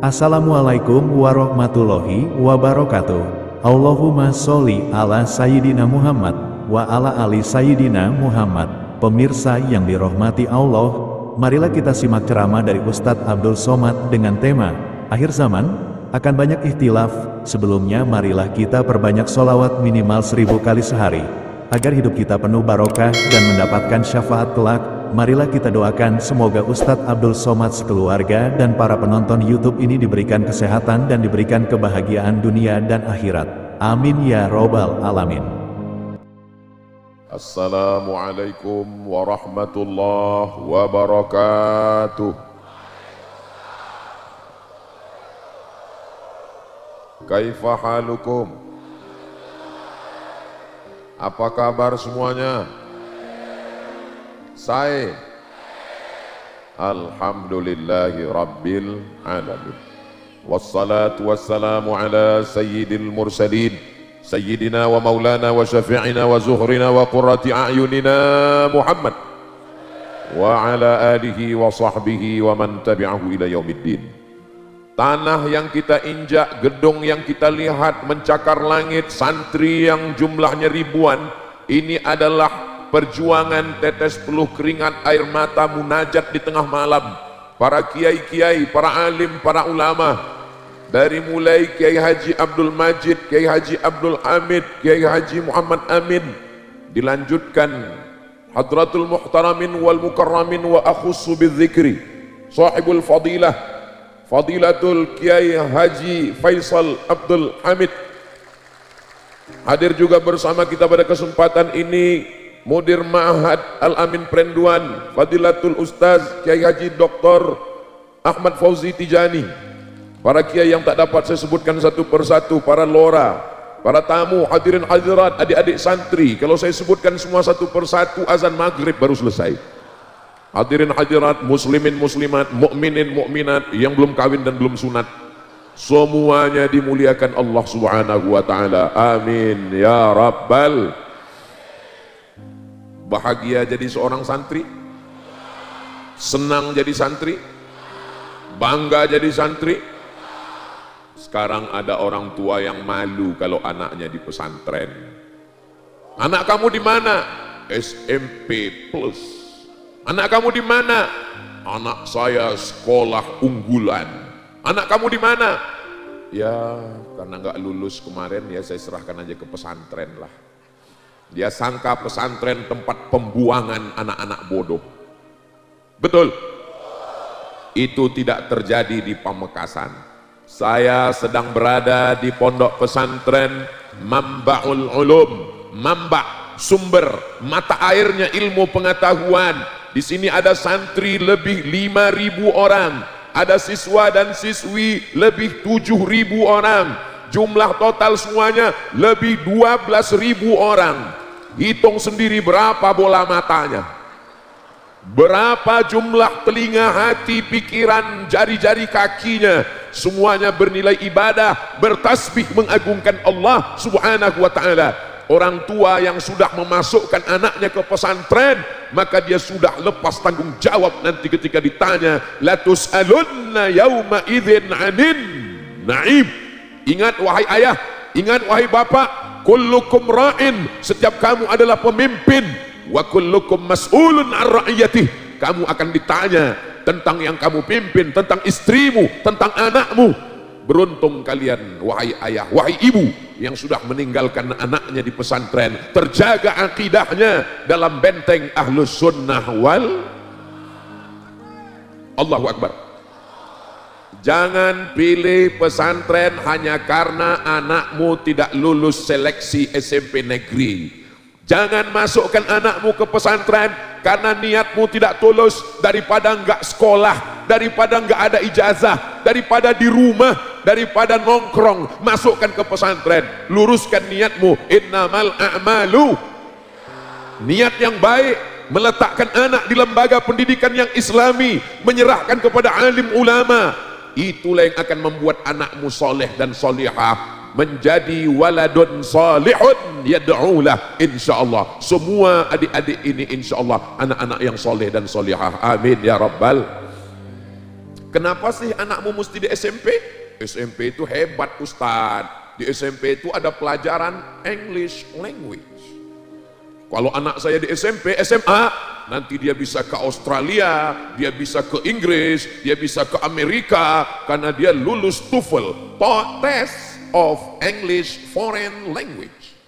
Assalamualaikum warahmatullahi wabarakatuh. Allahumma sholli ala Sayyidina Muhammad wa ala ali Sayyidina Muhammad. Pemirsa yang dirahmati Allah, marilah kita simak ceramah dari Ustadz Abdul Somad dengan tema Akhir Zaman akan banyak ikhtilaf. Sebelumnya marilah kita perbanyak sholawat minimal 1000 kali sehari agar hidup kita penuh barokah dan mendapatkan syafaat kelak. Marilah kita doakan semoga Ustadz Abdul Somad sekeluarga dan para penonton YouTube ini diberikan kesehatan dan diberikan kebahagiaan dunia dan akhirat. Amin ya robbal alamin. Assalamualaikum warahmatullahi wabarakatuh. Kaifa halukum? Apa kabar semuanya? Saya alhamdulillahi rabbil alamin. Wassalatu wassalamu ala sayyidil mursalin sayyidina wa maulana wa syafi'ina wa zuhrina wa qurrati a'yunina Muhammad wa ala alihi wa sahbihi wa man tabi'ahu ila yaumiddin. Tanah yang kita injak, gedung yang kita lihat mencakar langit, santri yang jumlahnya ribuan, ini adalah perjuangan tetes peluh keringat air mata munajat di tengah malam para kiai-kiai, para alim, para ulama, dari mulai Kiai Haji Abdul Majid, Kiai Haji Abdul Hamid, Kiai Haji Muhammad Amin, dilanjutkan Hadratul Muhtaramin wal Mukarramin wa akhussu bidzikri sahibul fadilah Fadilatul Kiai Haji Faisal Abdul Hamid. Hadir juga bersama kita pada kesempatan ini Mudir Ma'had Al-Amin Prenduan Fadilatul Ustaz Kiai Haji Dr. Ahmad Fauzi Tijani. Para kiai yang tak dapat saya sebutkan satu persatu, para lora, para tamu, hadirin hadirat, adik-adik santri, kalau saya sebutkan semua satu persatu azan maghrib baru selesai. Hadirin hadirat, muslimin muslimat, mukminin mukminat yang belum kawin dan belum sunat, semuanya dimuliakan Allah Subhanahu wa taala. Amin ya rabbal. Bahagia jadi seorang santri, senang jadi santri, bangga jadi santri. Sekarang ada orang tua yang malu kalau anaknya di pesantren. Anak kamu di mana? SMP plus. Anak kamu di mana? Anak saya sekolah unggulan. Anak kamu di mana? Ya karena nggak lulus kemarin ya saya serahkan aja ke pesantren lah. Dia sangka pesantren tempat pembuangan anak-anak bodoh. Betul? Itu tidak terjadi di Pamekasan. Saya sedang berada di pondok pesantren Mambaul Ulum. Mamba, sumber, mata airnya ilmu pengetahuan. Di sini ada santri lebih 5.000 orang. Ada siswa dan siswi lebih 7.000 orang. Jumlah total semuanya lebih 12.000 orang. Hitung sendiri berapa bola matanya, berapa jumlah telinga, hati, pikiran, jari-jari kakinya, semuanya bernilai ibadah, bertasbih mengagungkan Allah Subhanahu wa ta'ala. Orang tua yang sudah memasukkan anaknya ke pesantren, maka dia sudah lepas tanggung jawab nanti ketika ditanya la tus'alunna yauma idzin 'anin na'im. Ingat wahai ayah, ingat wahai bapak, kullukum ra'in, setiap kamu adalah pemimpin, wa kullukum mas'ulun 'an ra'iyatih, kamu akan ditanya tentang yang kamu pimpin, tentang istrimu, tentang anakmu. Beruntung kalian wahai ayah, wahai ibu yang sudah meninggalkan anaknya di pesantren, terjaga akidahnya dalam benteng ahlus sunnah wal. Allahu Akbar. Jangan pilih pesantren hanya karena anakmu tidak lulus seleksi SMP negeri. Jangan masukkan anakmu ke pesantren karena niatmu tidak tulus, daripada enggak sekolah, daripada enggak ada ijazah, daripada di rumah, daripada nongkrong, masukkan ke pesantren. Luruskan niatmu. Innamal a'malu, niat yang baik, meletakkan anak di lembaga pendidikan yang islami, menyerahkan kepada alim ulama, itulah yang akan membuat anakmu soleh dan solihah, menjadi waladun salihun yad'ulah. insyaallah semua adik-adik ini insyaallah anak-anak yang soleh dan solihah. Amin ya rabbal. Kenapa sih anakmu mesti di SMP? SMP itu hebat Ustadz. Di SMP itu ada pelajaran English language. Kalau anak saya di SMP, SMA, nanti dia bisa ke Australia, dia bisa ke Inggris, dia bisa ke Amerika, karena dia lulus TOEFL, Test of English Foreign Language.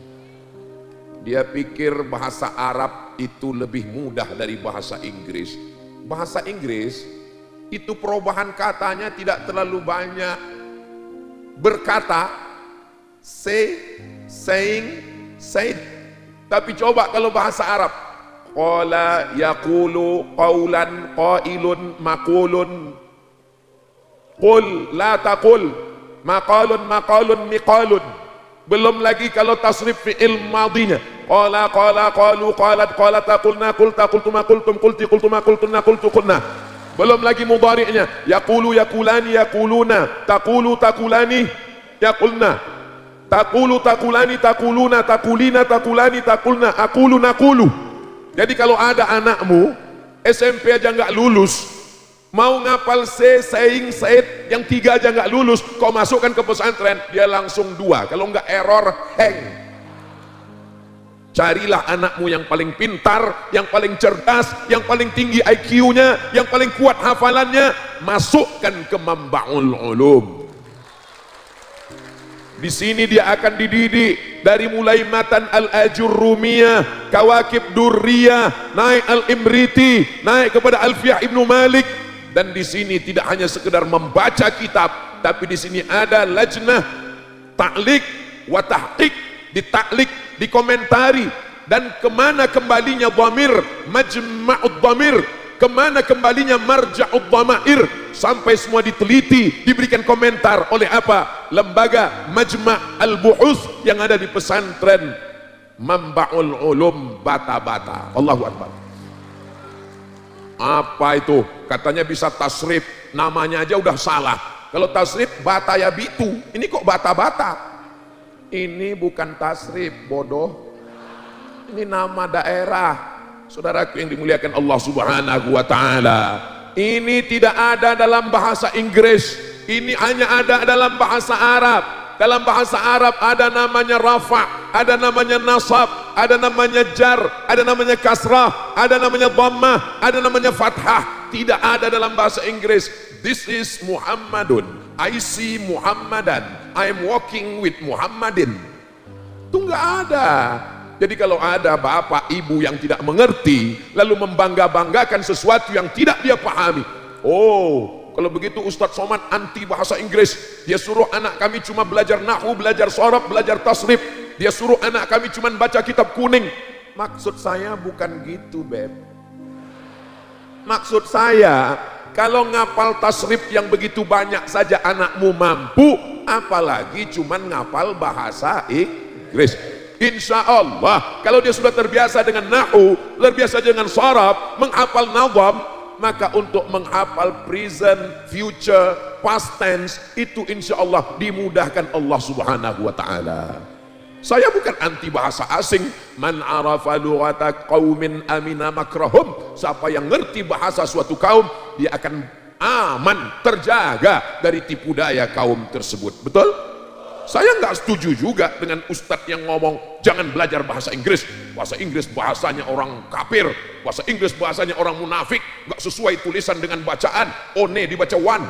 Dia pikir bahasa Arab itu lebih mudah dari bahasa Inggris. Bahasa Inggris itu perubahan katanya tidak terlalu banyak. Berkata, say, saying, said. Tapi coba kalau bahasa Arab, qala yaqulu qawlan qailun maqulun, qul la taqul maqalun maqalun miqalun. Belum lagi kalau tasrif fi'il madinya, qala qalu qalat qalat qulna qulta qultuma qultum qulti qultuma qultunna qultu qulna. Belum lagi mudhari'nya, yaqulu yaqulani yaquluna, taqulu taqulani yaqulna, taqulu taqulani taquluna taqulina taqulani taqulna, aqulu naqulu. Jadi kalau ada anakmu SMP aja nggak lulus, mau ngapal saying, said yang 3 aja nggak lulus, kau masukkan ke pesantren dia langsung 2, kalau nggak error hang. Carilah anakmu yang paling pintar, yang paling cerdas, yang paling tinggi IQ-nya, yang paling kuat hafalannya, masukkan ke Mambaul Ulum. Di sini dia akan dididik dari mulai matan Al-Ajurrumiyah, Kawakib Durriyah, naik Al-Imriti, naik kepada Alfiyah Ibnu Malik. Dan di sini tidak hanya sekedar membaca kitab, tapi di sini ada lajnah ta'liq wa tahqiq, ditaklik, dikomentari. Dan kemana kembalinya dhamir, majma'ud dhamir, kemana kembalinya marja'ud dhamair, sampai semua diteliti, diberikan komentar oleh apa? Lembaga Majma' Al-Buhus yang ada di pesantren Mambaul Ulum Bata-Bata. Allahu Akbar. Apa itu? Katanya bisa tasrif, namanya aja udah salah. Kalau tasrif bata ya bitu, ini kok bata-bata? Ini bukan tasrif, bodoh. Ini nama daerah. Saudaraku yang dimuliakan Allah Subhanahu wa taala, ini tidak ada dalam bahasa Inggris. Ini hanya ada dalam bahasa Arab. Dalam bahasa Arab ada namanya rafa', ada namanya nasab, ada namanya jar, ada namanya kasrah, ada namanya dhammah, ada namanya fathah. Tidak ada dalam bahasa Inggris. This is Muhammadun, I see Muhammadan, I am walking with Muhammadin. Itu enggak ada. Jadi kalau ada bapak ibu yang tidak mengerti lalu membangga-banggakan sesuatu yang tidak dia pahami, oh, kalau begitu Ustadz Somad anti bahasa Inggris. Dia suruh anak kami cuma belajar nahwu, belajar sorob, belajar tasrif. Dia suruh anak kami cuma baca kitab kuning. Maksud saya bukan gitu, Beb. Maksud saya, kalau ngapal tasrif yang begitu banyak saja anakmu mampu, apalagi cuma ngapal bahasa Inggris. Insya Allah, kalau dia sudah terbiasa dengan nahwu, terbiasa dengan sorob, menghafal nazam, maka untuk menghafal present, future, past tense itu insya Allah dimudahkan Allah Subhanahu wa ta'ala. Saya bukan anti bahasa asing. Man arafa lughata qaumin amina makrahum. Siapa yang ngerti bahasa suatu kaum, dia akan aman, terjaga dari tipu daya kaum tersebut. Betul? Saya nggak setuju juga dengan ustadz yang ngomong jangan belajar bahasa Inggris. Bahasa Inggris bahasanya orang kafir, bahasa Inggris bahasanya orang munafik, nggak sesuai tulisan dengan bacaan. One dibaca one.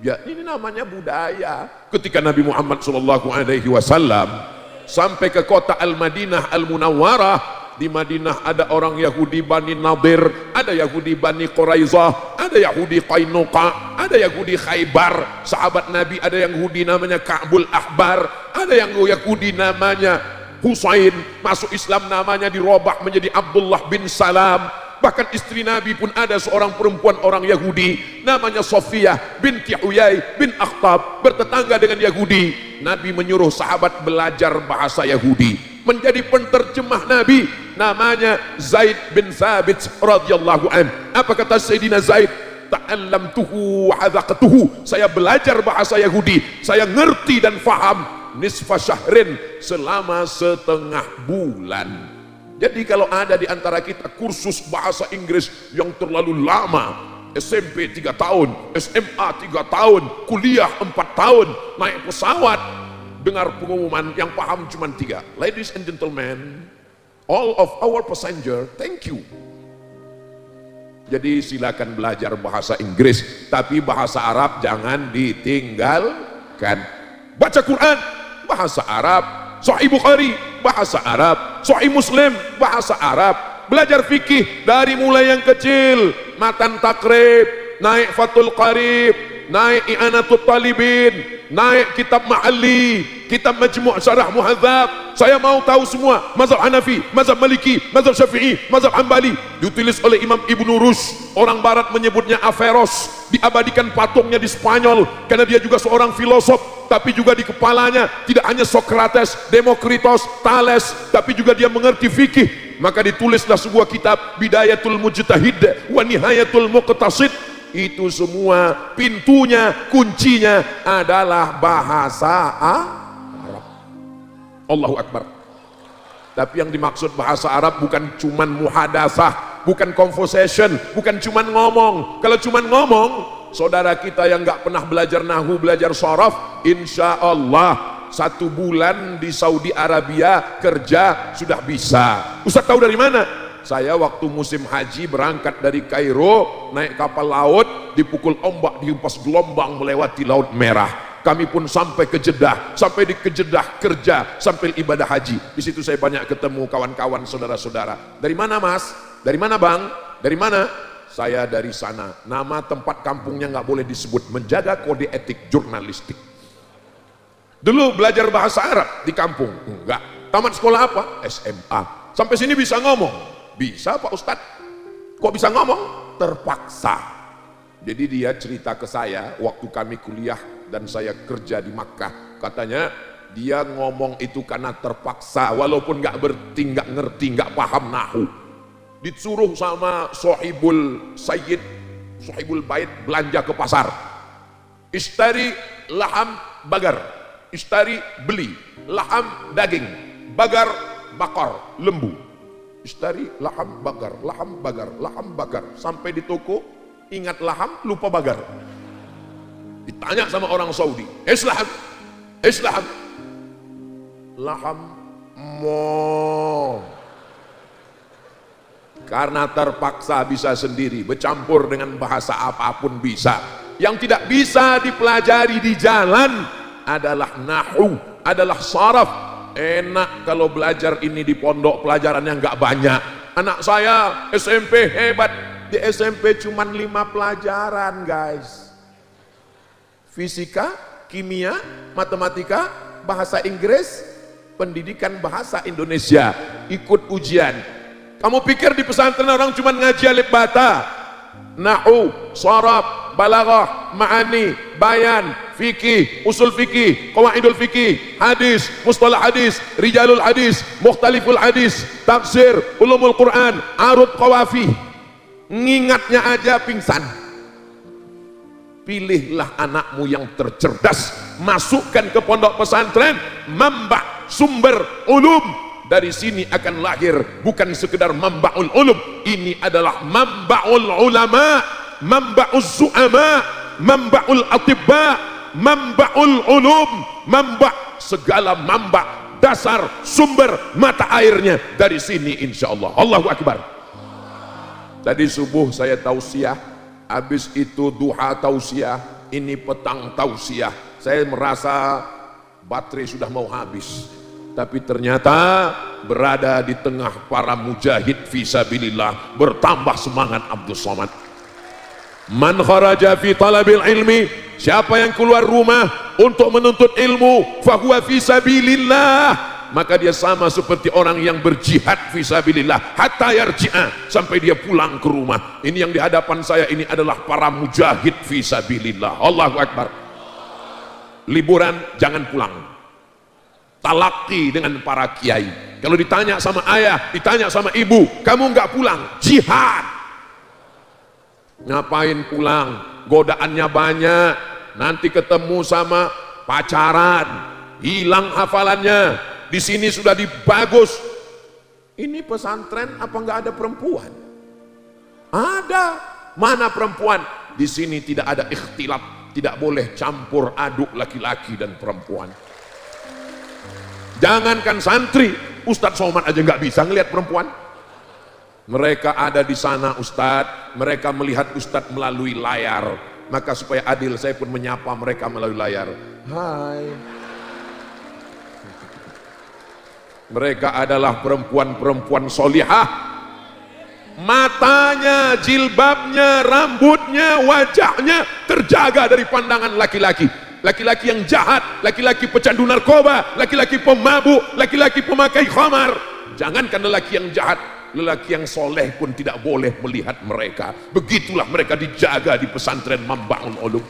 Ya ini namanya budaya. Ketika Nabi Muhammad SAW sampai ke kota Al-Madinah Al-Munawwarah, di Madinah ada orang Yahudi Bani Nadir, ada Yahudi Bani Quraizah, ada Yahudi Qainuqa, ada Yahudi Khaybar. Sahabat Nabi ada yang Yahudi namanya Ka'bul Ahbar, ada yang Yahudi namanya Husain, masuk Islam namanya dirobah menjadi Abdullah bin Salam. Bahkan istri Nabi pun ada seorang perempuan orang Yahudi namanya Sofiyah binti Huyai bin Akhtab, bertetangga dengan Yahudi. Nabi menyuruh sahabat belajar bahasa Yahudi, menjadi penterjemah Nabi namanya Zaid bin Thabit radhiyallahu an. Apa kata Sayyidina Zaid? Ta'allamtuhu wa hadzaqtuhu. Saya belajar bahasa Yahudi, saya ngerti dan faham nisfa syahrin, selama setengah bulan. Jadi kalau ada di antara kita kursus bahasa Inggris yang terlalu lama, SMP 3 tahun, SMA 3 tahun, kuliah 4 tahun, naik pesawat, dengar pengumuman yang paham cuma 3. Ladies and gentlemen, all of our passenger, thank you. Jadi silakan belajar bahasa Inggris, tapi bahasa Arab jangan ditinggalkan. Baca Quran, bahasa Arab. Sahih Bukhari, bahasa Arab. Sahih Muslim, bahasa Arab. Belajar fikih dari mulai yang kecil, matan takrib, naik fatul qarib, naik i'anatul talibin, naik kitab ma'ali, kitab majmu' syarah muhadzab. Saya mau tahu semua, mazhab Hanafi, mazhab Maliki, mazhab Syafi'i, mazhab Hambali, ditulis oleh Imam Ibnu Rushd. Orang barat menyebutnya Averroes, diabadikan patungnya di Spanyol karena dia juga seorang filosof, tapi juga di kepalanya tidak hanya Socrates, Demokritos, Thales, tapi juga dia mengerti fikih. Maka ditulislah sebuah kitab Bidayatul Mujtahid wa Nihayatul Muqtasid. Itu semua pintunya, kuncinya adalah bahasa Arab. Allahu Akbar. Tapi yang dimaksud bahasa Arab bukan cuman muhadatsah, bukan conversation, bukan cuman ngomong. Kalau cuman ngomong, saudara kita yang nggak pernah belajar nahwu, belajar sharaf, insya Allah 1 bulan di Saudi Arabia kerja sudah bisa. Ustaz tahu dari mana? Saya waktu musim haji berangkat dari Kairo, naik kapal laut, dipukul ombak, dihempas gelombang melewati Laut Merah. Kami pun sampai ke Jeddah, sampai di Jeddah kerja sampai ibadah haji. Di situ saya banyak ketemu kawan-kawan, saudara-saudara. Dari mana Mas? Dari mana Bang? Dari mana? Saya dari sana. Nama tempat kampungnya nggak boleh disebut, menjaga kode etik jurnalistik. Dulu belajar bahasa Arab di kampung? Enggak. Tamat sekolah apa? SMA. Sampai sini bisa ngomong? Bisa Pak Ustadz. Kok bisa ngomong? Terpaksa. Jadi dia cerita ke saya waktu kami kuliah dan saya kerja di Makkah. Katanya dia ngomong itu karena terpaksa, walaupun nggak ngerti, nggak paham nahu. Disuruh sama Sohibul Sayyid, Sohibul Bait belanja ke pasar. Ishtari laham bagar. Istari beli, laham daging, bagar bakar, lembu. Istari laham bagar, laham bagar, laham bagar. Sampai di toko, ingat laham, lupa bagar. Ditanya sama orang Saudi, Islam, Islam, laham mo. Karena terpaksa bisa sendiri, bercampur dengan bahasa apapun bisa. Yang tidak bisa dipelajari di jalan adalah nahu, adalah saraf. Enak kalau belajar ini di pondok, pelajarannya nggak banyak. Anak saya SMP hebat, di SMP cuma 5 pelajaran guys. Fisika, kimia, matematika, bahasa Inggris, pendidikan bahasa Indonesia. Ikut ujian. Kamu pikir di pesantren orang cuma ngaji alif bata, nahu, saraf, balaghah, ma'ani, bayan, fikih, usul fikih, qawaidul fikih, hadis, mustalah hadis, rijalul hadis, mukhtaliful hadis, tafsir, ulumul Quran, arud qawafi. Ngingatnya aja pingsan. Pilihlah anakmu yang tercerdas, masukkan ke pondok pesantren, mamba sumber ulum. Dari sini akan lahir bukan sekedar mamba'ul ulum, ini adalah mamba'ul ulama, mamba'ul su'ama, mamba'ul atibba, mamba'ul ulum, mamba' segala mamba' dasar sumber mata airnya dari sini insyaallah. Allahu Akbar. Tadi subuh saya tausiah, habis itu duha tausiah, ini petang tausiah. Saya merasa baterai sudah mau habis, tapi ternyata berada di tengah para mujahid fisabilillah, bertambah semangat Abdul Somad. Man kharaja fi talabil ilmi, siapa yang keluar rumah untuk menuntut ilmu, fahuwa fisabilillah, maka dia sama seperti orang yang berjihad fisabilillah hatta yarji'a, sampai dia pulang ke rumah. Ini yang di hadapan saya ini adalah para mujahid fisabilillah. Allahu Akbar. Liburan jangan pulang, talaki dengan para kiai. Kalau ditanya sama ayah, ditanya sama ibu, kamu nggak pulang, jihad. Ngapain pulang? Godaannya banyak, nanti ketemu sama pacaran, hilang hafalannya. Di sini sudah dibagus. Ini pesantren apa nggak ada perempuan? Ada. Mana perempuan? Di sini tidak ada ikhtilat, tidak boleh campur aduk laki-laki dan perempuan. Jangankan santri, Ustadz Somad aja nggak bisa ngelihat perempuan. Mereka ada di sana Ustadz, mereka melihat Ustadz melalui layar. Maka supaya adil, saya pun menyapa mereka melalui layar. Hai. Mereka adalah perempuan-perempuan solihah. Matanya, jilbabnya, rambutnya, wajahnya terjaga dari pandangan laki-laki. Laki-laki yang jahat, laki-laki pecandu narkoba, laki-laki pemabuk, laki-laki pemakai khamar. Jangankan lelaki yang jahat, lelaki yang soleh pun tidak boleh melihat mereka. Begitulah mereka dijaga di pesantren Mambaul Ulum.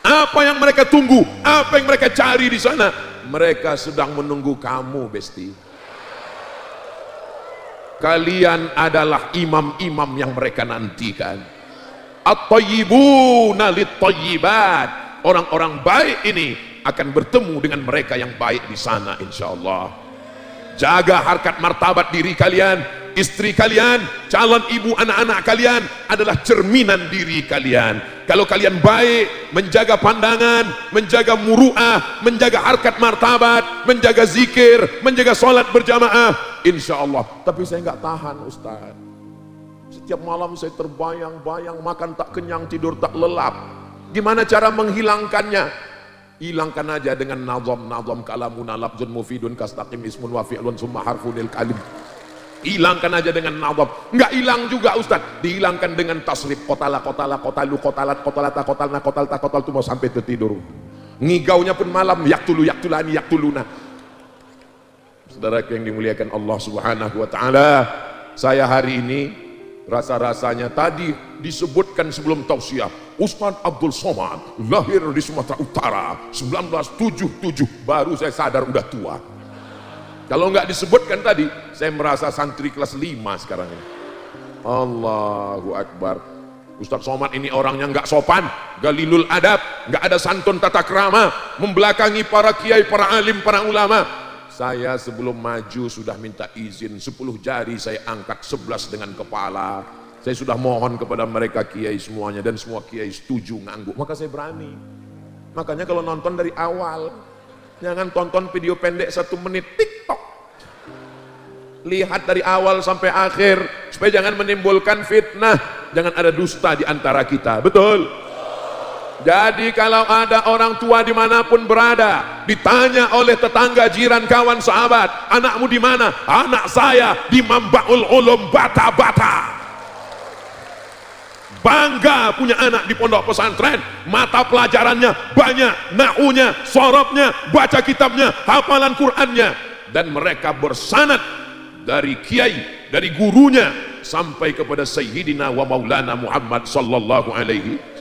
Apa yang mereka tunggu? Apa yang mereka cari di sana? Mereka sedang menunggu kamu, Besti. Kalian adalah imam-imam yang mereka nantikan. At-tayyibuna lit-tayyibat. Orang-orang baik ini akan bertemu dengan mereka yang baik di sana insyaallah. Jaga harkat martabat diri kalian, istri kalian, calon ibu anak-anak kalian adalah cerminan diri kalian. Kalau kalian baik, menjaga pandangan, menjaga muru'ah, menjaga harkat martabat, menjaga zikir, menjaga sholat berjamaah, insya Allah. Tapi saya nggak tahan Ustaz. Setiap malam saya terbayang-bayang, makan tak kenyang, tidur tak lelap. Gimana cara menghilangkannya? Hilangkan aja dengan nazam kalamuna lafzun mufidun kastaqim ismun wa fi'lun summa harfunil kalim. Hilangkan aja dengan nazam. Enggak hilang juga Ustaz, dihilangkan dengan tasrif kotala kotalu kotalat kotalata kotalna kotalta kotal itu mau sampai tertidur. Ngigaunya pun malam yaktulu yaktulani yaktuluna. Saudara yang dimuliakan Allah Subhanahu wa taala, saya hari ini rasa-rasanya tadi disebutkan sebelum tausiah, Ustadz Abdul Somad lahir di Sumatera Utara 1977, baru saya sadar udah tua. Kalau nggak disebutkan tadi, saya merasa santri kelas 5 sekarang ini. Allahu Akbar. Ustadz Somad ini orangnya nggak sopan, galilul adab, nggak ada santun tata krama, membelakangi para kiai, para alim, para ulama. Saya sebelum maju sudah minta izin 10 jari saya angkat 11 dengan kepala. Saya sudah mohon kepada mereka kiai semuanya dan semua kiai setuju ngangguk. Maka saya berani. Makanya kalau nonton dari awal, jangan tonton video pendek 1 menit TikTok. Lihat dari awal sampai akhir supaya jangan menimbulkan fitnah, jangan ada dusta di antara kita. Betul? Jadi kalau ada orang tua dimanapun berada, ditanya oleh tetangga, jiran, kawan, sahabat, anakmu di mana? Anak saya di Mambaul Ulum Bata-Bata. Bangga punya anak di pondok pesantren, mata pelajarannya banyak, nahunya, sorobnya, baca kitabnya, hafalan Qur'annya, dan mereka bersanad dari kiai, dari gurunya sampai kepada Sayyidina wa Maulana Muhammad sallallahu alaihi.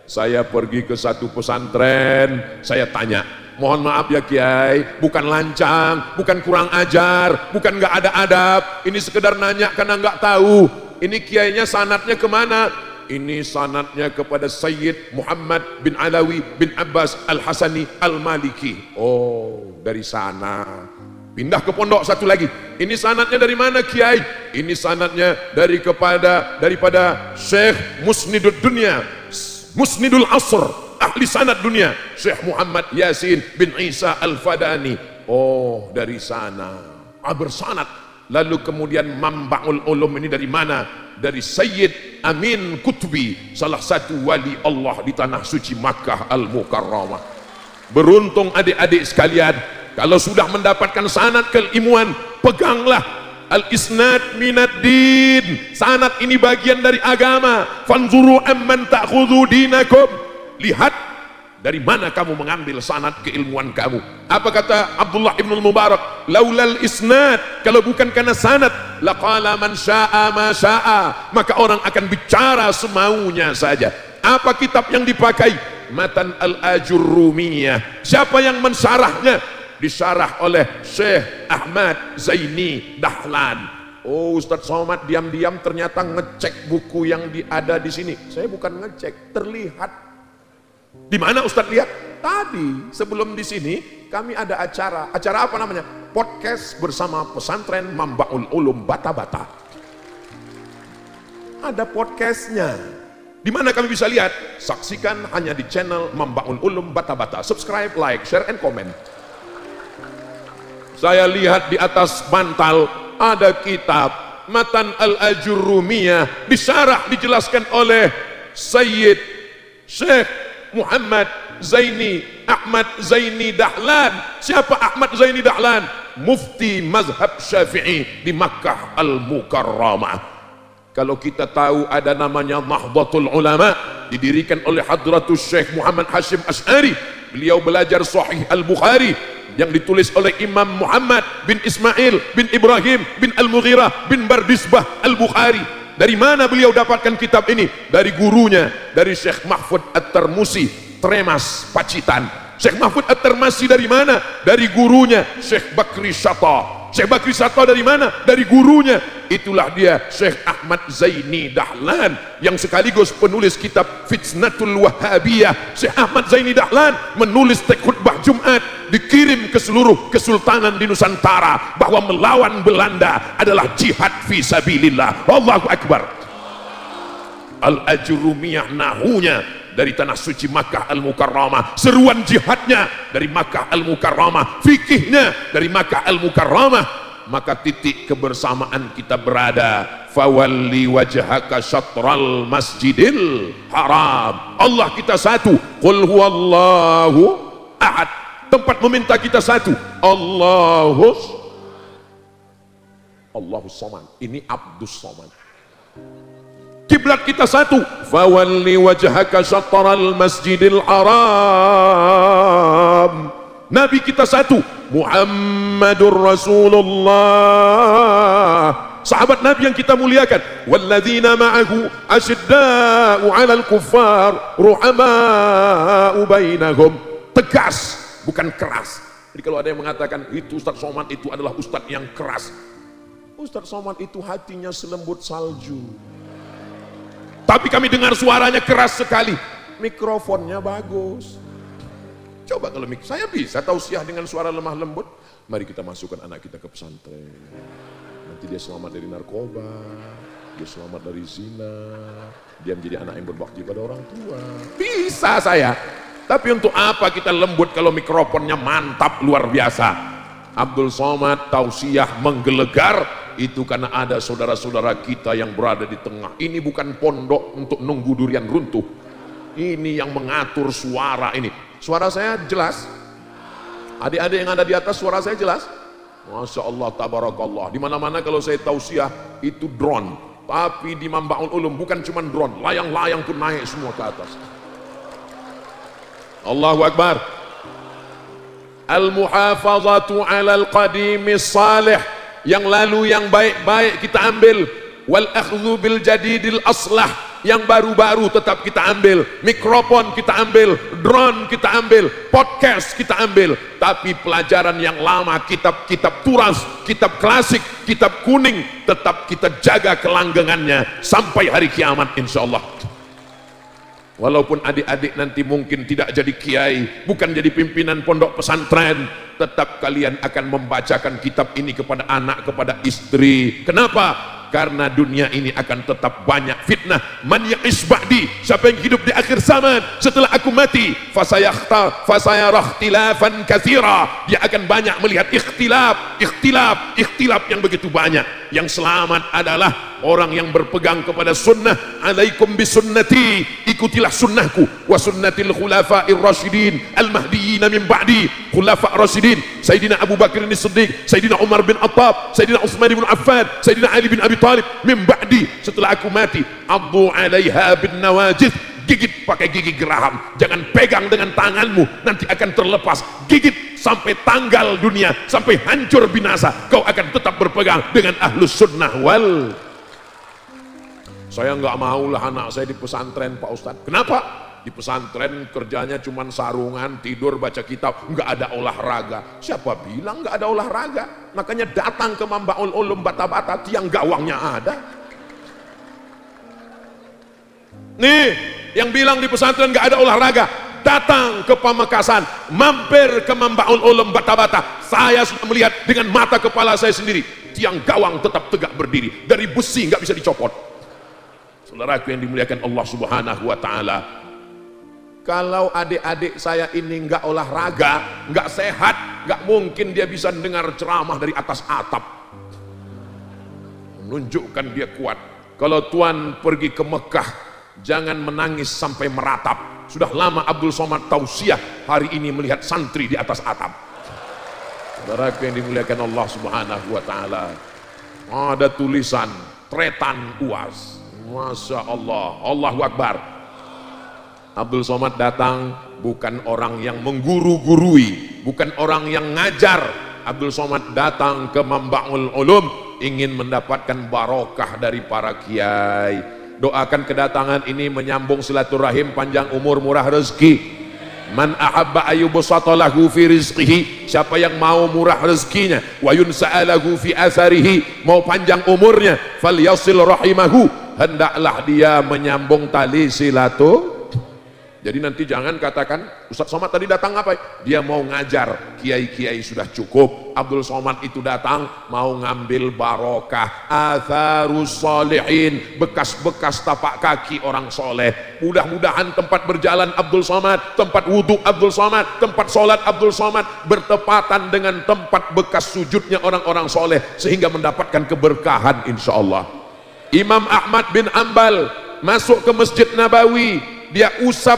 Saya pergi ke satu pesantren, saya tanya, mohon maaf ya kiai, bukan lancang, bukan kurang ajar, bukan nggak ada adab, ini sekedar nanya karena nggak tahu. Ini kiainya sanadnya kemana? Ini sanadnya kepada Sayyid Muhammad bin Alawi bin Abbas Al-Hasani Al-Maliki. Oh, dari sana. Pindah ke pondok satu lagi. Ini sanadnya dari mana kiai? Ini sanadnya daripada Syekh Musnidud Dunia, Musnidul Asr, ahli sanad dunia, Syekh Muhammad Yasin bin Isa Al-Fadani. Oh, dari sana. Bersanad. Lalu kemudian Mambaul Ulum ini dari mana? Dari Sayyid Amin Kutubi, salah satu wali Allah di tanah suci Makkah Al-Mukarramah. Beruntung adik-adik sekalian, kalau sudah mendapatkan sanad keilmuan, peganglah. Al-isnad minad din. Sanad ini bagian dari agama. Fanzuru amman ta'khudhu dinakum. Lihat dari mana kamu mengambil sanad keilmuan kamu. Apa kata Abdullah ibn Mubarak? Laulal isnad, kalau bukan karena sanad, laqala man syaa ma syaa, maka orang akan bicara semaunya saja. Apa kitab yang dipakai? Matan al-Ajurrumiyah. Siapa yang mensyarahnya? Disyarah oleh Syekh Ahmad Zaini Dahlan. Oh, Ustadz Somad diam-diam ternyata ngecek buku yang ada di sini. Saya bukan ngecek, terlihat. Di mana Ustadz lihat? Tadi sebelum di sini kami ada acara. Acara apa namanya? Podcast bersama pesantren Mambaul Ulum Bata-Bata. ada podcastnya. Di mana kami bisa lihat? Saksikan hanya di channel Mambaul Ulum Bata-Bata. Subscribe, like, share, and comment. Saya lihat di atas bantal ada kitab Matan Al-Ajurrumiyah, disyarah dijelaskan oleh Sayyid Syekh Muhammad Zaini Ahmad Zaini Dahlan. Siapa Ahmad Zaini Dahlan? Mufti mazhab Syafi'i di Makkah Al-Mukarramah. Kalau kita tahu ada namanya Nahdlatul Ulama, didirikan oleh Hadratus Syekh Muhammad Hashim Asy'ari. Beliau belajar Sahih Al-Bukhari yang ditulis oleh Imam Muhammad bin Ismail bin Ibrahim bin Al-Mughirah bin Bardisbah Al-Bukhari. Dari mana beliau dapatkan kitab ini? Dari gurunya, dari Syekh Mahfud At-Tarmusi, Tremas, Pacitan. Syekh Mahfud At-Tarmusi dari mana? Dari gurunya, Syekh Bakri Syata. Syekh Bakri Syata dari mana? Dari gurunya. Itulah dia Syekh Ahmad Zaini Dahlan yang sekaligus penulis kitab Fitnatul Wahhabiyah. Syekh Ahmad Zaini Dahlan menulis teks khutbah Jumat, dikirim ke seluruh kesultanan di Nusantara bahwa melawan Belanda adalah jihad fi sabilillah. Allahu Akbar. Al-Ajurrumiyah nahunya dari tanah suci Makkah Al-Mukarramah, seruan jihadnya dari Makkah Al-Mukarramah, fikihnya dari Makkah Al-Mukarramah. Maka titik kebersamaan kita berada, fawalli wajhaka syatral masjidil haram. Allah kita satu, qul huwallahu ahad. Tempat meminta kita satu, Allahus Samad. Ini Abdus Samad. Kiblat kita satu, fawalli wajhaka syatral masjidil haram. Nabi kita satu, Muhammadur Rasulullah. Sahabat Nabi yang kita muliakan, walladzina ma'ahu asyidda'u 'alal kuffar ruhama'u bainahum. Tegas, bukan keras. Jadi kalau ada yang mengatakan itu Ustaz Somad itu adalah ustaz yang keras, Ustaz Somad itu hatinya selembut salju. Tapi kami dengar suaranya keras sekali, mikrofonnya bagus. Coba kalau saya bisa tausiah dengan suara lemah lembut. Mari kita masukkan anak kita ke pesantren. Nanti dia selamat dari narkoba, dia selamat dari zina, dia menjadi anak yang berbakti pada orang tua. Bisa saya. Tapi untuk apa kita lembut kalau mikrofonnya mantap luar biasa? Abdul Somad tausiah menggelegar itu karena ada saudara-saudara kita yang berada di tengah. Ini bukan pondok untuk nunggu durian runtuh. Ini yang mengatur suara ini. Suara saya jelas? Adik-adik yang ada di atas, suara saya jelas? Masya Allah, tabarakallah. Di mana-mana kalau saya tausiah itu drone. Tapi di Mambaul Ulum bukan cuma drone, layang-layang pun naik semua ke atas. Allahu Akbar. Al-muhafazatu 'alal qadimis salih. Yang lalu yang baik-baik kita ambil. Wal akhdhu bil jadidil aslah. Yang baru-baru tetap kita ambil, mikrofon kita ambil, drone kita ambil, podcast kita ambil. Tapi pelajaran yang lama, kitab-kitab turas, kitab klasik, kitab kuning, tetap kita jaga kelanggengannya sampai hari kiamat insyaallah. Walaupun adik-adik nanti mungkin tidak jadi kiai, bukan jadi pimpinan pondok pesantren, tetap kalian akan membacakan kitab ini kepada anak, kepada istri. Kenapa? Karena dunia ini akan tetap banyak fitnah. Man ya'ish ba'di, siapa yang hidup di akhir zaman setelah aku mati, fasayara ikhtilafan katsira, dia akan banyak melihat ikhtilaf yang begitu banyak. Yang selamat adalah orang yang berpegang kepada sunnah. Alaikum bisunnati, ikutilah sunnahku, wa sunnatil khulafa'ir rasyidin al-mahdiyyin min ba'di. Khulafa' rasyidin, Sayyidina Abu Bakar as-Siddiq, Sayyidina Umar bin Attab, Sayyidina Utsman bin Affan, Sayyidina Ali bin Abi Thalib, min ba'di, setelah aku mati. Addu 'alaiha bin nawajid, gigit pakai gigi geraham, jangan pegang dengan tanganmu, nanti akan terlepas. Gigit sampai tanggal dunia, sampai hancur binasa, kau akan tetap berpegang dengan ahlus sunnah wal. Saya nggak maulah anak saya di pesantren, Pak Ustadz. Kenapa? Di pesantren kerjanya cuma sarungan, tidur, baca kitab, nggak ada olahraga. Siapa bilang nggak ada olahraga? Makanya datang ke Mambaul Ulum Bata-Bata, tiang gawangnya ada. Nih, yang bilang di pesantren nggak ada olahraga, datang ke Pamekasan, mampir ke Mambaul Ulum Bata-Bata. Saya sudah melihat dengan mata kepala saya sendiri, tiang gawang tetap tegak berdiri, dari besi nggak bisa dicopot. Saudaraku yang dimuliakan Allah Subhanahu wa taala, kalau adik-adik saya ini nggak olahraga, nggak sehat, nggak mungkin dia bisa dengar ceramah dari atas atap. Menunjukkan dia kuat. Kalau Tuan pergi ke Mekah, jangan menangis sampai meratap. Sudah lama Abdul Somad tausiah, hari ini melihat santri di atas atap. Saudaraku yang dimuliakan Allah Subhanahu wa taala, ada tulisan tretan UAS. Masya Allah, Allahu Akbar. Abdul Somad datang bukan orang yang mengguru-gurui, bukan orang yang ngajar. Abdul Somad datang ke Mambaul Ulum ingin mendapatkan barokah dari para kiai. Doakan kedatangan ini menyambung silaturahim, panjang umur, murah rezeki. Man ahabba ayyubsata lahu fi rizqihi, siapa yang mau murah rezekinya, wa yunsa'alahu fi atharihi, mau panjang umurnya, falyasil rahimahu, hendaklah dia menyambung tali silaturahim. Jadi nanti jangan katakan Ustaz Somad tadi datang apa? Dia mau ngajar, kiai-kiai sudah cukup. Abdul Somad itu datang mau ngambil barokah, atharus solihin, bekas-bekas tapak kaki orang soleh. Mudah-mudahan tempat berjalan Abdul Somad, tempat wudhu Abdul Somad, tempat sholat Abdul Somad bertepatan dengan tempat bekas sujudnya orang-orang soleh, sehingga mendapatkan keberkahan insya Allah. Imam Ahmad bin Ambal masuk ke Masjid Nabawi, dia usap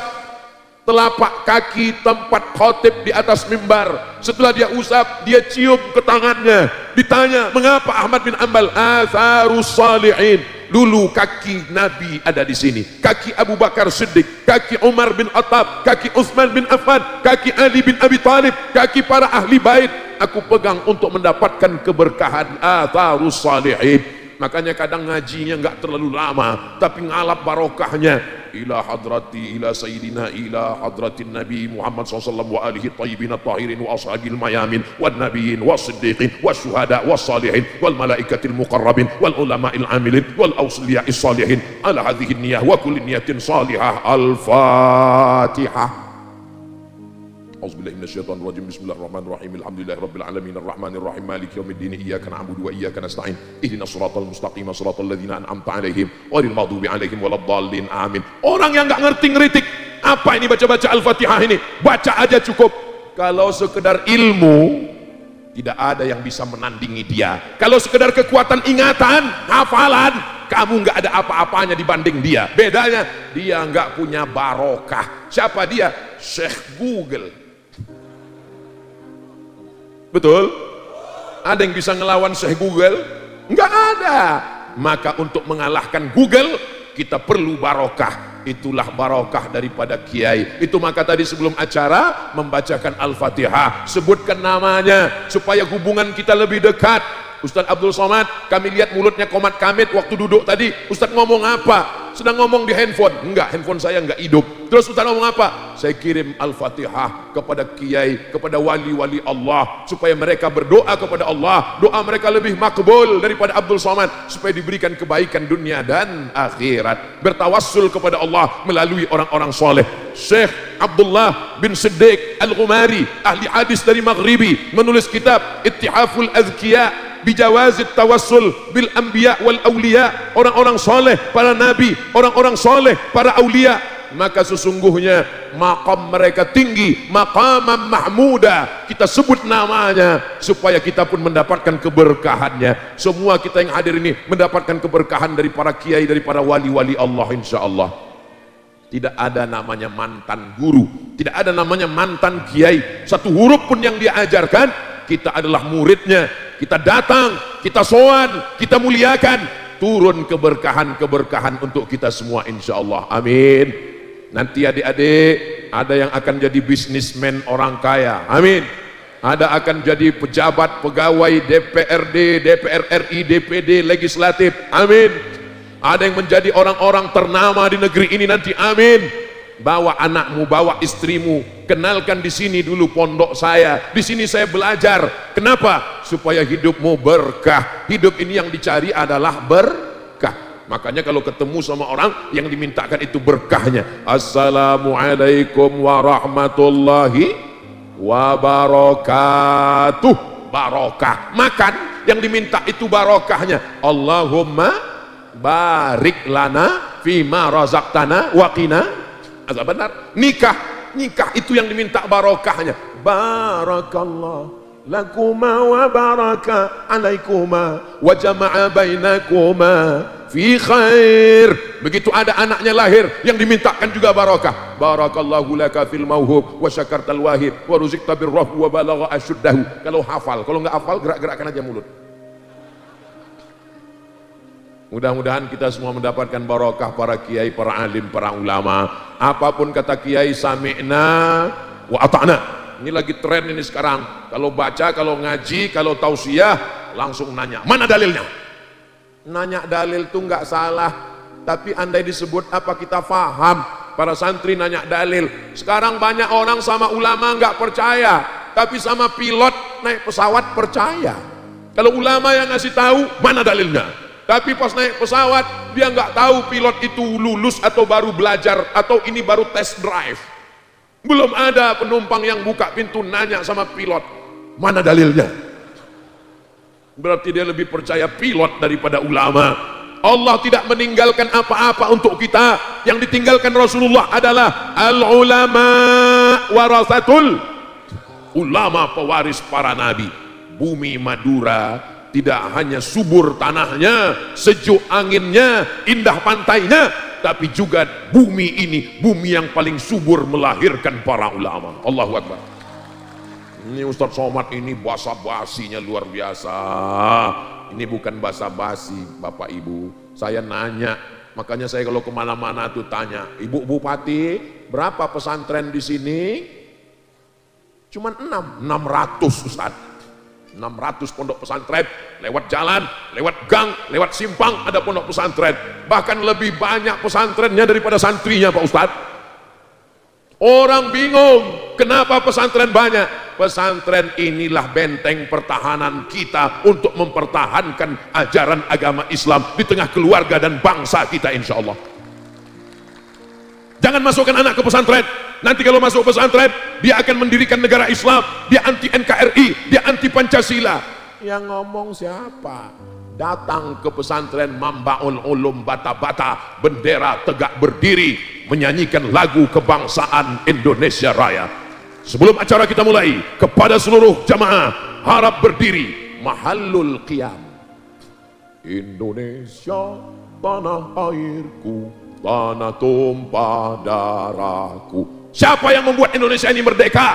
telapak kaki tempat khotib di atas mimbar. Setelah dia usap, dia cium ke tangannya. Ditanya, mengapa Ahmad bin Ambal? Atharus salihin. Dulu kaki Nabi ada di sini, kaki Abu Bakar Siddiq, kaki Umar bin Khattab, kaki Utsman bin Affan, kaki Ali bin Abi Thalib, kaki para ahli bait. Aku pegang untuk mendapatkan keberkahan. Atharus salihin. Makanya kadang ngajinya nggak terlalu lama, tapi ngalap barokahnya. Ila hadrati, ila sayyidina, ila hadratin Nabi Muhammad SAW wa alihi tayyibin tahirin wa ashabil mayamin wal nabiyyin was siddiqin was syuhada was salihin wal malaikatil muqarrabin wal ulama'il amilin wal awliya'is salihin ala hadhihi niyyah wa kulli niyatin salihah. Al-Fatihah. Auzubillahi minasyaitonir rajim. Bismillahirrahmanirrahim. Alhamdulillahirabbil alamin arrahmanir rahim maliki yaumiddin iyyaka na'budu wa iyyaka nasta'in ihdinas siratal mustaqim siratal ladzina an'amta 'alaihim ghairil maghdubi 'alaihim waladdallin. Amin. Orang yang enggak ngerti ngeritik, apa ini baca-baca Al-Fatihah ini? Baca aja cukup. Kalau sekedar ilmu, tidak ada yang bisa menandingi dia. Kalau sekedar kekuatan ingatan, hafalan, kamu nggak ada apa-apanya dibanding dia. Bedanya, dia nggak punya barokah. Siapa dia? Syekh Google. Betul? Ada yang bisa ngelawan Syekh Google? Nggak ada. Maka untuk mengalahkan Google, kita perlu barokah. Itulah barokah daripada kiai. Itu maka tadi sebelum acara membacakan Al-Fatihah, sebutkan namanya supaya hubungan kita lebih dekat. Ustaz Abdul Somad, kami lihat mulutnya komat kamit waktu duduk tadi. Ustaz ngomong apa? Sedang ngomong di handphone. Enggak, handphone saya enggak hidup. Terus Ustaz ngomong apa? Saya kirim Al-Fatihah kepada kiai, kepada wali-wali Allah, supaya mereka berdoa kepada Allah, doa mereka lebih makbul daripada Abdul Somad, supaya diberikan kebaikan dunia dan akhirat. Bertawassul kepada Allah melalui orang-orang soleh. Syekh Abdullah bin Siddiq Al-Ghumari, ahli hadis dari Maghribi, menulis kitab Ittihaful Azkiya bijawazit tawassul bil anbiya wal awliya. Orang-orang soleh, para nabi, orang-orang soleh, para aulia, maka sesungguhnya maqam mereka tinggi, maqamam mahmuda. Kita sebut namanya supaya kita pun mendapatkan keberkahannya. Semua kita yang hadir ini mendapatkan keberkahan dari para kiai, dari para wali-wali Allah insyaallah. Tidak ada namanya mantan guru, tidak ada namanya mantan kiai. Satu huruf pun yang dia ajarkan, kita adalah muridnya. Kita datang, kita sowan, kita muliakan, turun keberkahan-keberkahan untuk kita semua insyaallah. Amin. Nanti adik-adik ada yang akan jadi bisnismen orang kaya. Amin. Ada akan jadi pejabat, pegawai DPRD, DPR RI, DPD, legislatif. Amin. Ada yang menjadi orang-orang ternama di negeri ini nanti. Amin. Bawa anakmu, bawa istrimu, kenalkan di sini dulu pondok saya, di sini saya belajar. Kenapa? Supaya hidupmu berkah. Hidup ini yang dicari adalah berkah. Makanya kalau ketemu sama orang yang dimintakan itu berkahnya. Assalamualaikum warahmatullahi wabarakatuh. Barokah. Makan yang diminta itu barokahnya. Allahumma barik lana fima razaqtana wa qina azabannar. Nikah itu yang diminta barokahnya. Barakallah lakuma wa baraka alaikuma wa jama'a bainakuma fi khair. Begitu ada anaknya lahir yang dimintakan juga barokah. Barakallahu laka fil mauhub wa syakartal wahib wa ruziqta birrahmu wa balagha asyuddahu. Kalau hafal, kalau nggak hafal gerak-gerakkan aja mulut. Mudah-mudahan kita semua mendapatkan barokah para kiai, para alim, para ulama. Apapun kata kiai, sami'na wa ata'na. Ini lagi tren ini sekarang. Kalau baca, kalau ngaji, kalau tausiah, langsung nanya, mana dalilnya? Nanya dalil tuh nggak salah, tapi andai disebut apa kita faham. Para santri nanya dalil. Sekarang banyak orang sama ulama nggak percaya, tapi sama pilot naik pesawat percaya. Kalau ulama yang ngasih tahu, mana dalilnya? Tapi pas naik pesawat, dia nggak tahu pilot itu lulus atau baru belajar, atau ini baru test drive. Belum ada penumpang yang buka pintu nanya sama pilot, mana dalilnya? Berarti dia lebih percaya pilot daripada ulama. Allah tidak meninggalkan apa-apa untuk kita. Yang ditinggalkan Rasulullah adalah al-ulama warasatul, ulama pewaris para nabi. Bumi Madura tidak hanya subur tanahnya, sejuk anginnya, indah pantainya, tapi juga bumi ini, bumi yang paling subur melahirkan para ulama. Allahu Akbar. Ini Ustadz Somad ini basa-basinya luar biasa. Ini bukan basa-basi Bapak Ibu. Saya nanya, makanya saya kalau kemana-mana tuh tanya, Ibu Bupati, berapa pesantren di sini? Cuman 600 Ustadz. 600 pondok pesantren, lewat jalan, lewat gang, lewat simpang ada pondok pesantren. Bahkan lebih banyak pesantrennya daripada santrinya Pak Ustadz. Orang bingung, kenapa pesantren banyak? Pesantren inilah benteng pertahanan kita untuk mempertahankan ajaran agama Islam di tengah keluarga dan bangsa kita, insya Allah. Jangan masukkan anak ke pesantren. Nanti kalau masuk pesantren, dia akan mendirikan negara Islam, dia anti NKRI, dia anti Pancasila. Yang ngomong siapa? Datang ke pesantren Mambaul Ulum Bata-Bata, bendera tegak berdiri, menyanyikan lagu kebangsaan Indonesia Raya. Sebelum acara kita mulai, kepada seluruh jamaah, harap berdiri. Mahallul Qiyam. Indonesia, tanah airku, tanah tumpah darahku. Siapa yang membuat Indonesia ini merdeka?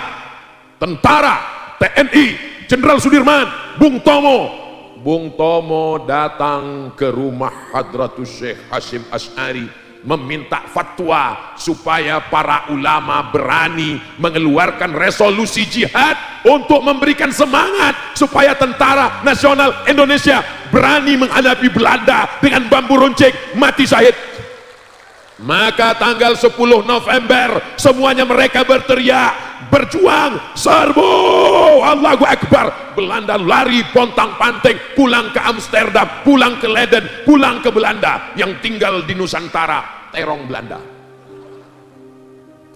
Tentara, TNI, Jenderal Sudirman, Bung Tomo. Bung Tomo datang ke rumah Hadratus Syekh Hashim Asy'ari meminta fatwa supaya para ulama berani mengeluarkan resolusi jihad untuk memberikan semangat supaya tentara nasional Indonesia berani menghadapi Belanda dengan bambu runcing, mati syahid. Maka tanggal 10 November semuanya mereka berteriak, berjuang, serbu, Allahu Akbar. Belanda lari pontang-panting, pulang ke Amsterdam, pulang ke Leiden, pulang ke Belanda. Yang tinggal di Nusantara terong Belanda.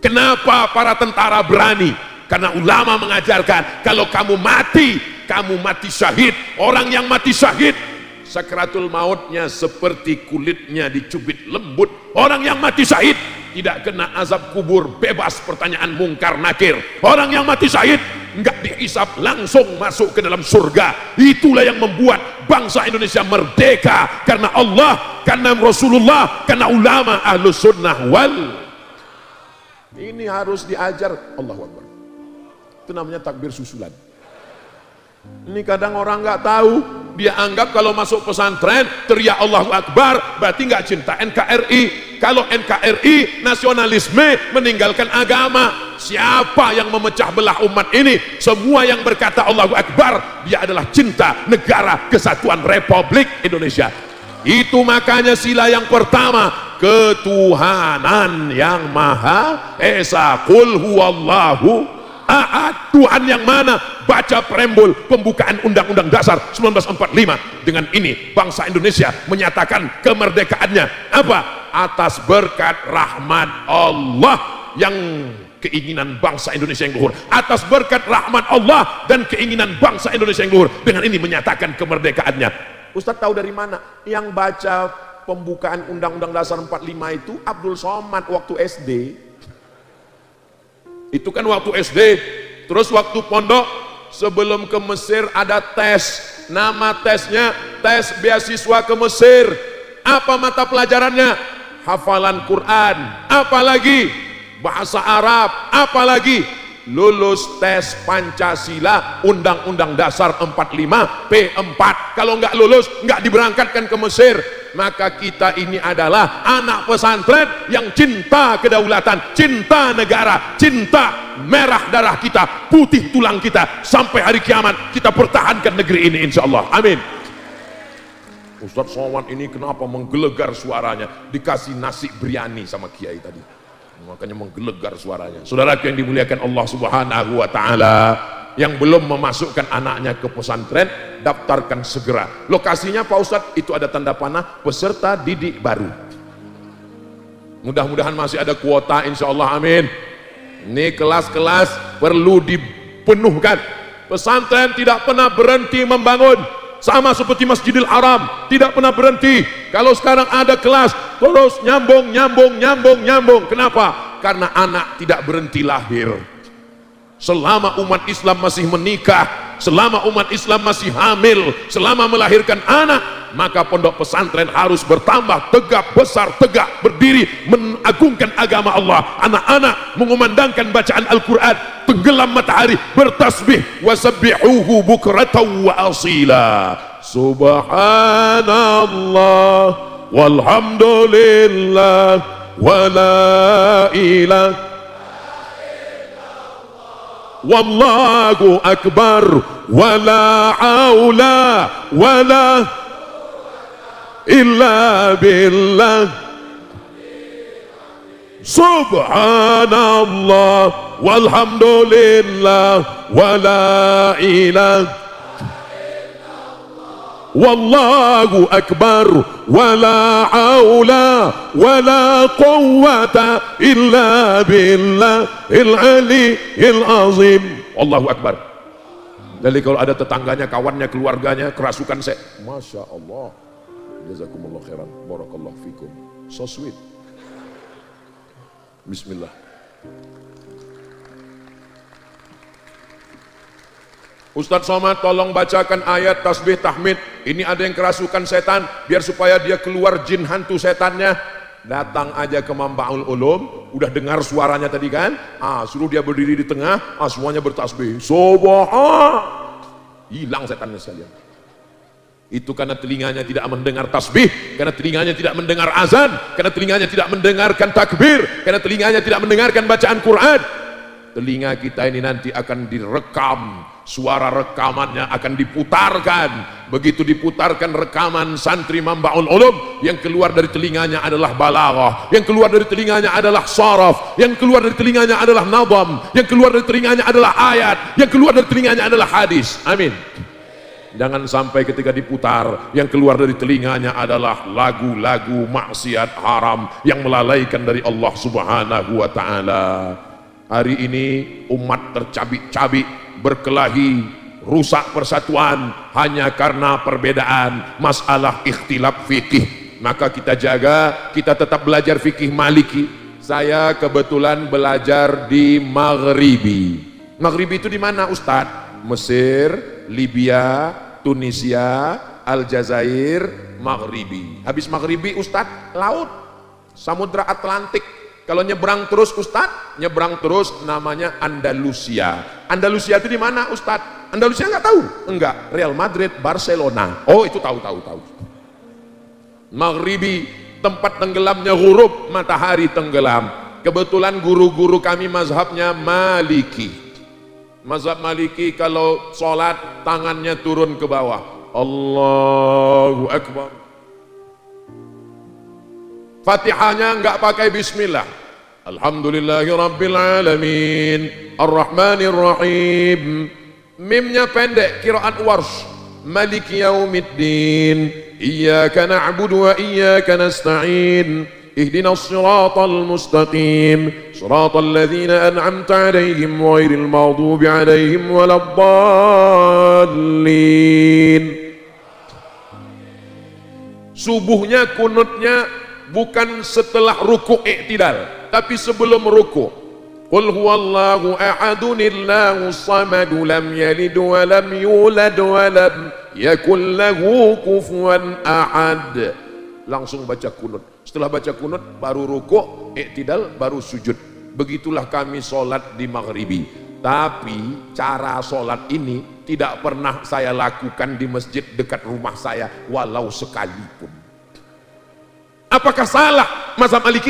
Kenapa para tentara berani? Karena ulama mengajarkan, kalau kamu mati syahid. Orang yang mati syahid, sakratul mautnya seperti kulitnya dicubit lembut. Orang yang mati syahid tidak kena azab kubur, bebas pertanyaan mungkar nakir. Orang yang mati syahid enggak dihisab, langsung masuk ke dalam surga. Itulah yang membuat bangsa Indonesia merdeka, karena Allah, karena Rasulullah, karena ulama ahlus sunnah wal. Ini harus diajar. Allahu Akbar. Itu namanya takbir susulan. Ini kadang orang nggak tahu, dia anggap kalau masuk pesantren teriak Allahu Akbar berarti nggak cinta NKRI. Kalau NKRI nasionalisme, meninggalkan agama. Siapa yang memecah belah umat ini? Semua yang berkata Allahu Akbar, dia adalah cinta negara kesatuan Republik Indonesia. Itu makanya sila yang pertama, ketuhanan yang Maha Esa. Qul huwallahu ahad. Tuhan yang mana? Baca preambul pembukaan Undang-Undang Dasar 1945. Dengan ini bangsa Indonesia menyatakan kemerdekaannya. Apa? Atas berkat rahmat Allah, yang keinginan bangsa Indonesia yang luhur. Atas berkat rahmat Allah dan keinginan bangsa Indonesia yang luhur. Dengan ini menyatakan kemerdekaannya. Ustadz tahu dari mana? Yang baca pembukaan Undang-Undang Dasar 45 itu Abdul Somad waktu SD. Itu kan waktu SD. Terus waktu pondok sebelum ke Mesir ada tes. Nama tesnya tes beasiswa ke Mesir. Apa mata pelajarannya? Hafalan Quran. Apalagi bahasa Arab. Apalagi lulus tes Pancasila Undang-Undang Dasar 45 P4. Kalau nggak lulus nggak diberangkatkan ke Mesir. Maka kita ini adalah anak pesantren yang cinta kedaulatan, cinta negara, cinta merah darah kita, putih tulang kita. Sampai hari kiamat kita pertahankan negeri ini insyaallah. Amin. Ustadz Somad ini kenapa menggelegar suaranya? Dikasih nasi biryani sama kiai tadi, makanya menggelegar suaranya. Saudaraku yang dimuliakan Allah Subhanahu wa taala, yang belum memasukkan anaknya ke pesantren, daftarkan segera. Lokasinya Pak Ustadz, itu ada tanda panah peserta didik baru. Mudah-mudahan masih ada kuota insyaallah. Amin. Ini kelas-kelas perlu dipenuhkan. Pesantren tidak pernah berhenti membangun, sama seperti Masjidil Haram tidak pernah berhenti. Kalau sekarang ada kelas terus nyambung. Kenapa? Karena anak tidak berhenti lahir. Selama umat Islam masih menikah, selama umat Islam masih hamil, selama melahirkan anak, maka pondok pesantren harus bertambah tegak, besar, tegak, berdiri, mengagungkan agama Allah. Anak-anak mengumandangkan bacaan Al-Quran, tenggelam matahari, bertasbih, wasabbihuhu bukratan wa asila. Subhanallah walhamdulillah wa la ilaha wallahu akbar wala haula wala illa billah. Subhanallah walhamdulillah wala ilaha wallahu akbar wala haula wala quwwata illa billahil aliyyil azim. Allahu akbar. Jadi kalau ada tetangganya, kawannya, keluarganya kerasukan saya, masya Allah, jazakumullah khairan, barakallahu fikum, so sweet. Bismillah. Ustadz Somad tolong bacakan ayat tasbih tahmid. Ini ada yang kerasukan setan, biar supaya dia keluar jin hantu setannya. Datang aja ke Mambaul Ulum, udah dengar suaranya tadi kan? Suruh dia berdiri di tengah, semuanya bertasbih. Subhan. Hilang setannya sekalian. Itu karena telinganya tidak mendengar tasbih, karena telinganya tidak mendengar azan, karena telinganya tidak mendengarkan takbir, karena telinganya tidak mendengarkan bacaan Quran. Telinga kita ini nanti akan direkam, suara rekamannya akan diputarkan. Begitu diputarkan rekaman santri Mambaul Ulum, yang keluar dari telinganya adalah balaghah, yang keluar dari telinganya adalah saraf, yang keluar dari telinganya adalah nadam, yang keluar dari telinganya adalah ayat, yang keluar dari telinganya adalah hadis. Amin. Jangan sampai ketika diputar yang keluar dari telinganya adalah lagu-lagu maksiat haram yang melalaikan dari Allah Subhanahu wa taala. Hari ini umat tercabik-cabik, berkelahi, rusak persatuan hanya karena perbedaan masalah ikhtilaf fikih. Maka kita jaga, kita tetap belajar fikih Maliki. Saya kebetulan belajar di Maghribi. Maghribi itu di mana Ustadz? Mesir, Libya, Tunisia, Aljazair, Maghribi. Habis Maghribi Ustadz, laut, Samudra Atlantik. Kalau nyebrang terus Ustadz, nyebrang terus namanya Andalusia. Andalusia itu di mana Ustadz? Andalusia nggak tahu? Enggak. Real Madrid, Barcelona. Oh itu tahu. Maghribi, tempat tenggelamnya huruf matahari tenggelam. Kebetulan guru-guru kami mazhabnya Maliki. Mazhab Maliki kalau sholat tangannya turun ke bawah. Allahu Akbar. Fatihahnya enggak pakai bismillah. Alhamdulillahirrabbilalamin Ar-Rahmanirrahim. Mimnya pendek, qiraat Warsh. Maliki yaumiddin Iyyaka na'budu wa iyyaka nasta'in Ihdinas siratal mustaqim Siratal ladzina an'amta 'alaihim ghairil maghdubi 'alaihim waladdallin. Subuhnya kunutnya bukan setelah ruku' i'tidal, tapi sebelum ruku'. Qul huwallahu ahadun Allahu samadu lam yalid wa lam yulad wa lam yakul lahu kufuwan ahad. Langsung baca kunut. Setelah baca kunut baru ruku', i'tidal, baru sujud. Begitulah kami sholat di maghribi. Tapi cara sholat ini tidak pernah saya lakukan di masjid dekat rumah saya, walau sekalipun. Apakah salah mazhab Maliki?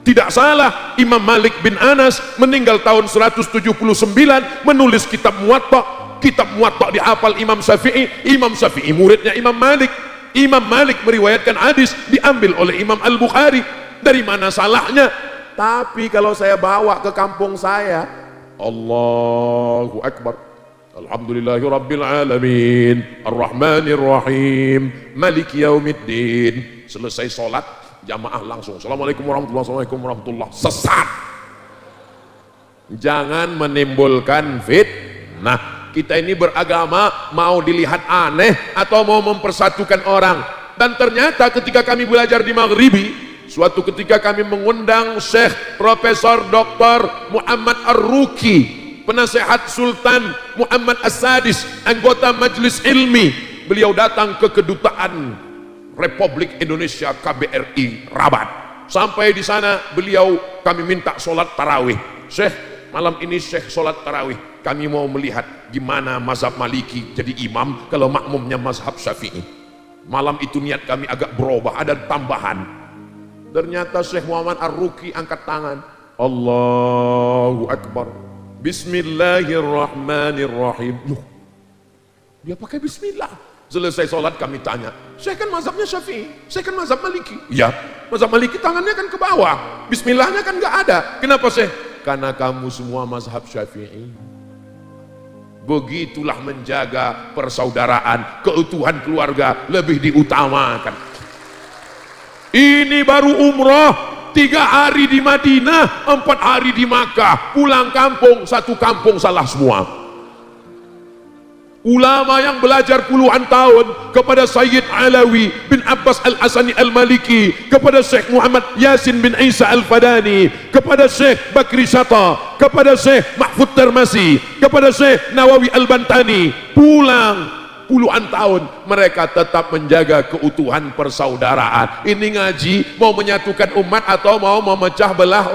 Tidak salah. Imam Malik bin Anas meninggal tahun 179, menulis kitab Muwatta. Kitab Muwatta dihafal Imam Syafi'i. Imam Syafi'i muridnya Imam Malik. Imam Malik meriwayatkan hadis diambil oleh Imam Al-Bukhari. Dari mana salahnya? Tapi kalau saya bawa ke kampung saya, Allahu Akbar, Alhamdulillahi Rabbil Alamin, Ar-Rahmanir Rahim, Maliki Yaumiddin. Selesai sholat, jamaah langsung Assalamualaikum warahmatullahi wabarakatuh, Assalamualaikum warahmatullahi wabarakatuh. Sesat. Jangan menimbulkan fitnah. Kita ini beragama mau dilihat aneh atau mau mempersatukan orang. Dan ternyata ketika kami belajar di Maghribi, suatu ketika kami mengundang Syekh Profesor Dr. Muhammad Ar-Ruki, penasehat Sultan Muhammad As-Sadis, anggota Majelis Ilmi. Beliau datang ke kedutaan Republik Indonesia KBRI Rabat. Sampai di sana beliau kami minta sholat tarawih. Syekh, malam ini Syekh sholat tarawih. Kami mau melihat gimana mazhab Maliki jadi imam kalau makmumnya mazhab Syafi'i. Malam itu niat kami agak berubah, ada tambahan. Ternyata Syekh Muhammad Ar-Ruki angkat tangan. Allahu Akbar, Bismillahirrahmanirrahim. Loh, dia pakai bismillah. Selesai sholat kami tanya, saya kan mazhabnya Syafi'i, saya kan mazhab Maliki. Ya, mazhab Maliki tangannya kan ke bawah, bismillahnya kan nggak ada. Kenapa Syekh? Karena kamu semua mazhab Syafi'i. Begitulah menjaga persaudaraan, keutuhan keluarga lebih diutamakan. Ini baru umrah, 3 hari di Madinah, 4 hari di Makkah. Pulang kampung, satu kampung salah semua. Ulama yang belajar puluhan tahun kepada Sayyid Alawi bin Abbas Al-Asani Al-Maliki, kepada Syekh Muhammad Yasin bin Isa Al-Fadani, kepada Syekh Bakri Syata, kepada Syekh Mahfud Termasi, kepada Syekh Nawawi Al-Bantani, pulang puluhan tahun mereka tetap menjaga keutuhan persaudaraan. Ini ngaji mau menyatukan umat atau mau memecah belah?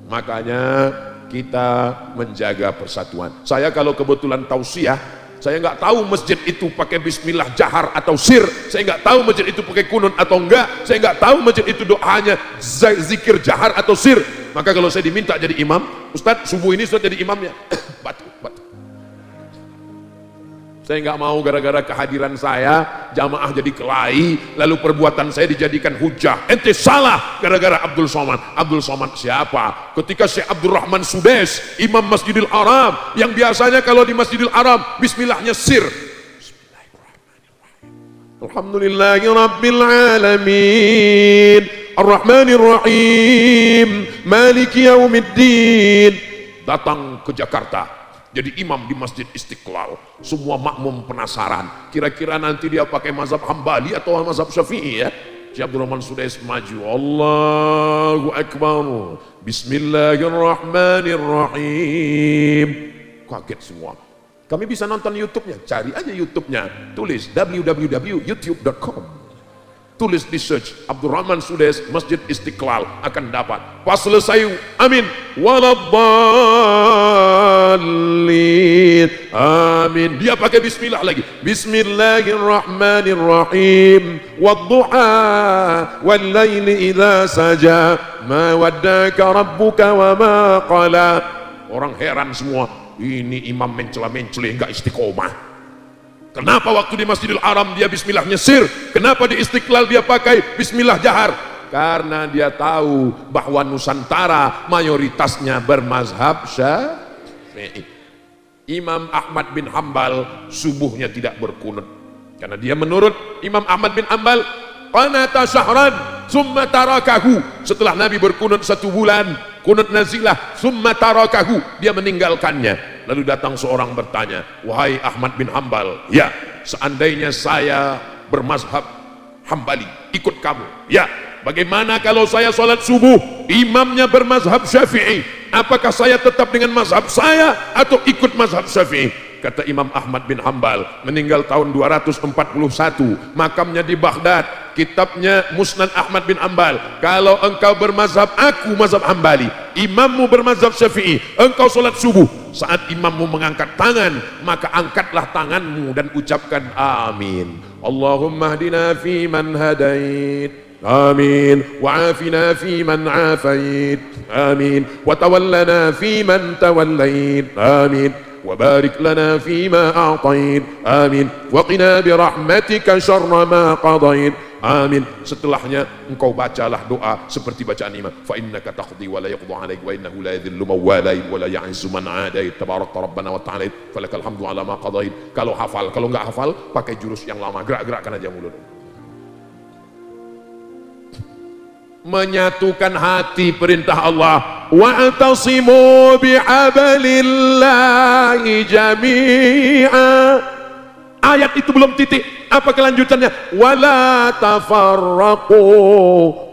Makanya kita menjaga persatuan. Saya kalau kebetulan tausiah, saya nggak tahu masjid itu pakai bismillah jahar atau sir, saya nggak tahu masjid itu pakai kunut atau enggak, saya nggak tahu masjid itu doanya zikir jahar atau sir. Maka kalau saya diminta jadi imam, Ustadz subuh ini Ustadz jadi imamnya, batu. Saya nggak mau gara-gara kehadiran saya jamaah jadi kelahi, lalu perbuatan saya dijadikan hujah. Ente salah gara-gara Abdul Somad. Abdul Somad siapa? Ketika Syekh Abdurrahman Sudes, Imam Masjidil Haram, yang biasanya kalau di Masjidil Haram bismillahnya sir. Bismillahirrahmanirrahim. Alhamdulillahi Rabbil Alamin, Ar-Rahmanirrahim, Maliki Yaumiddin. Datang ke Jakarta jadi imam di Masjid Istiqlal. Semua makmum penasaran, kira-kira nanti dia pakai mazhab Hambali atau mazhab Syafi'i ya. Syekh Abdurrahman Sudais maju, Allahu Akbar, Bismillahirrahmanirrahim. Kaget semua. Kami bisa nonton YouTube-nya, cari aja YouTube-nya, tulis www.youtube.com, tulis di search Abdurrahman Sudais Masjid Istiqlal, akan dapat. Pas selesai amin waladdallin amin, dia pakai bismillah lagi, Bismillahirrahmanirrahim, wadduha wallaili idza saja ma waddaka rabbuka wa ma qala. Orang heran semua, ini imam mencela-mencela enggak istiqomah. Kenapa waktu di Masjidil Haram dia bismillahnya sir? Kenapa di Istiqlal dia pakai bismillah jahar? Karena dia tahu bahwa Nusantara mayoritasnya bermazhab Syafi'i. Imam Ahmad bin Hambal subuhnya tidak berkunut. Karena dia menurut Imam Ahmad bin Hambal, qanata syahran summa tarakahu. Setelah Nabi berkunut 1 bulan, kunut nazilah, summa tarakahu, dia meninggalkannya. Lalu datang seorang bertanya, wahai Ahmad bin Hambal, ya seandainya saya bermazhab Hambali, ikut kamu. Ya, bagaimana kalau saya sholat subuh, imamnya bermazhab Syafi'i, apakah saya tetap dengan mazhab saya atau ikut mazhab Syafi'i? Kata Imam Ahmad bin Hambal, meninggal tahun 241, makamnya di Baghdad, kitabnya Musnad Ahmad bin Hambal. Kalau engkau bermazhab, aku mazhab Hambali, imammu bermazhab Syafi'i, engkau sholat subuh, saat imammu mengangkat tangan, maka angkatlah tanganmu dan ucapkan amin. Allahumma hdina fi man hadait, amin, wa'afina fi man afait, amin, wa tawallana fi man tawallait, amin, wa barik lana fi ma a'tait, amin, wa qina bi rahmatika syarra ma qadait, amin. Setelahnya engkau bacalah doa seperti bacaan imam, fa innaka taqdi wa la yuqda 'alaik wa innahu la yadhillu man walait wa la ya'izzu man 'adait, tabarakta rabbana wa ta'ala, falakal hamdu 'ala ma qadait. Kalau hafal, kalau enggak hafal pakai jurus yang lama, gerak-gerakkan aja mulut. Menyatukan hati, perintah Allah, wa'tasimu bihablillahi jami'a. Ayat itu belum titik, apa kelanjutannya? Wala tafarraqu,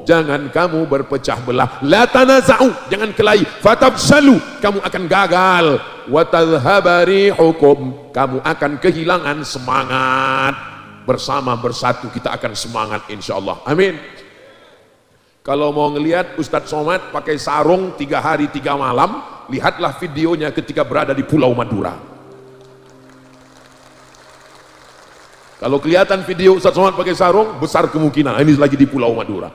jangan kamu berpecah belah. La tanaza'u, jangan kelahi. Fatabsalu, kamu akan gagal. Wa tadhhaba rihukum, kamu akan kehilangan semangat. Bersama bersatu kita akan semangat insyaallah. Amin. Kalau mau ngelihat Ustadz Somad pakai sarung 3 hari 3 malam, lihatlah videonya ketika berada di Pulau Madura. Kalau kelihatan video Ustadz Somad pakai sarung, besar kemungkinan ini lagi di Pulau Madura.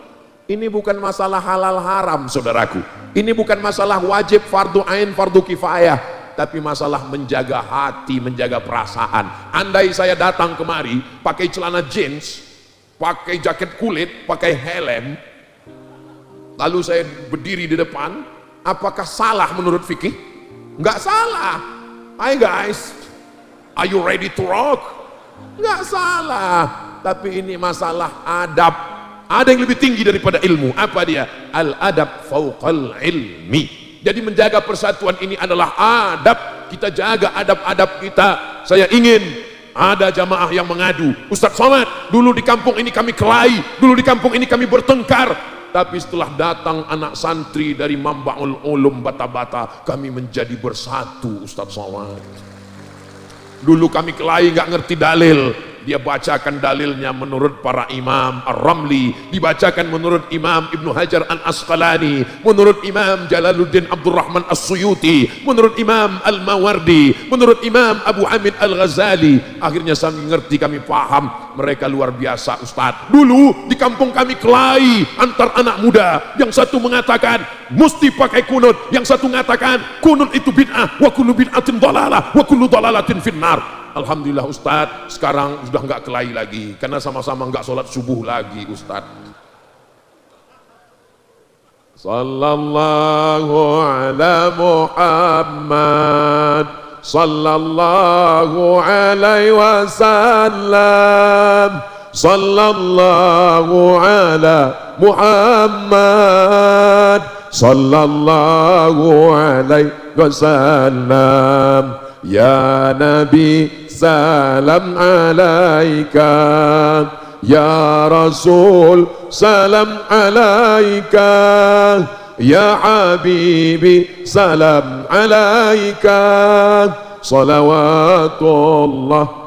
Ini bukan masalah halal haram, saudaraku. Ini bukan masalah wajib, fardu ain, fardu kifayah, tapi masalah menjaga hati, menjaga perasaan. Andai saya datang kemari pakai celana jeans, pakai jaket kulit, pakai helm, lalu saya berdiri di depan, apakah salah menurut fikih? Enggak salah. Hai guys, are you ready to rock? Enggak salah. Tapi ini masalah adab. Ada yang lebih tinggi daripada ilmu. Apa dia? Al-adab fauqal ilmi. Jadi menjaga persatuan ini adalah adab. Kita jaga adab-adab kita. Saya ingin ada jamaah yang mengadu, Ustadz Somad, dulu di kampung ini kami kelahi, dulu di kampung ini kami bertengkar. Tapi setelah datang anak santri dari Mambaul Ulum Bata-Bata, kami menjadi bersatu, Ustadz Somad. Dulu kami kelahi nggak ngerti dalil, dia bacakan dalilnya menurut para imam. Ar-Ramli dibacakan menurut Imam Ibnu Hajar Al-Asqalani, menurut Imam Jalaluddin Abdurrahman As-Suyuti, menurut Imam Al-Mawardi, menurut Imam Abu Hamid Al-Ghazali. Akhirnya kami ngerti, kami paham. Mereka luar biasa Ustadz. Dulu di kampung kami kelahi antar anak muda, yang satu mengatakan mesti pakai kunut, yang satu mengatakan kunut itu bid'ah, wa kullu bid'atin dhalalah, wa kullu dhalalatin finnar. Alhamdulillah Ustadz, sekarang sudah nggak kelahi lagi, karena sama-sama nggak sholat subuh lagi Ustadz. Sallallahu ala Muhammad, sallallahu alaihi wasallam, sallallahu ala Muhammad, sallallahu alaihi wasallam. Ya Nabi salam alaika, ya Rasul salam alaika, ya Habibi salam alaika, salawatullah